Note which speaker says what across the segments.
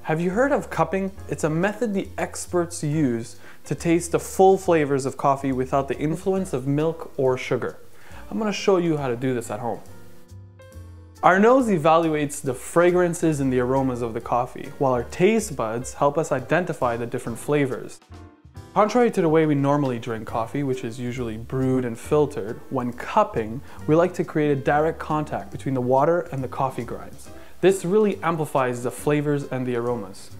Speaker 1: Have you heard of cupping? It's a method the experts use to taste the full flavors of coffee without the influence of milk or sugar. I'm going to show you how to do this at home. Our nose evaluates the fragrances and the aromas of the coffee, while our taste buds help us identify the different flavors. Contrary to the way we normally drink coffee, which is usually brewed and filtered, when cupping, we like to create a direct contact between the water and the coffee grinds. This really amplifies the flavors and the aromas.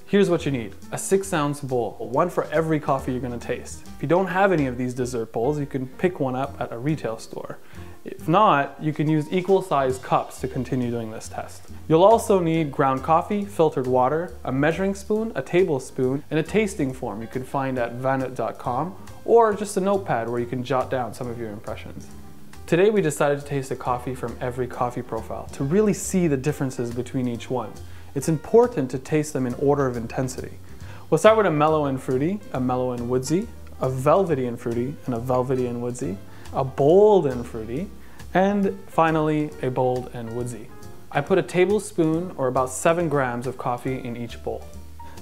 Speaker 1: Here's what you need: a 6-ounce bowl, one for every coffee you're going to taste. If you don't have any of these dessert bowls, you can pick one up at a retail store. If not, you can use equal-sized cups to continue doing this test. You'll also need ground coffee, filtered water, a measuring spoon, a tablespoon, and a tasting form you can find at vanet.com, or just a notepad where you can jot down some of your impressions. Today we decided to taste a coffee from every coffee profile to really see the differences between each one. It's important to taste them in order of intensity. We'll start with a mellow and fruity, a mellow and woodsy, a velvety and fruity, and a velvety and woodsy, a bold and fruity, and finally a bold and woodsy. I put a tablespoon or about 7 grams of coffee in each bowl.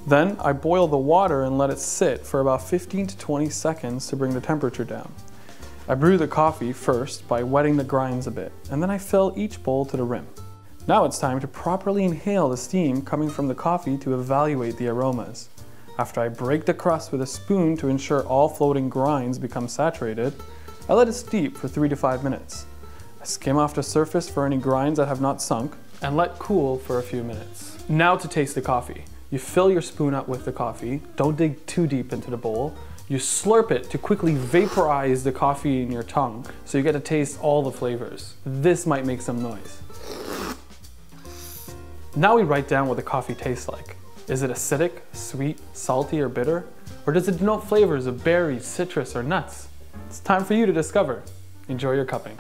Speaker 1: Then I boil the water and let it sit for about 15 to 20 seconds to bring the temperature down. I brew the coffee first by wetting the grinds a bit, and then I fill each bowl to the rim. Now it's time to properly inhale the steam coming from the coffee to evaluate the aromas. After I break the crust with a spoon to ensure all floating grinds become saturated, I let it steep for 3 to 5 minutes. I skim off the surface for any grinds that have not sunk, and let cool for a few minutes. Now to taste the coffee. You fill your spoon up with the coffee, don't dig too deep into the bowl. You slurp it to quickly vaporize the coffee in your tongue so you get to taste all the flavors. This might make some noise. Now we write down what the coffee tastes like. Is it acidic, sweet, salty, or bitter? Or does it denote flavors of berries, citrus, or nuts? It's time for you to discover. Enjoy your cupping.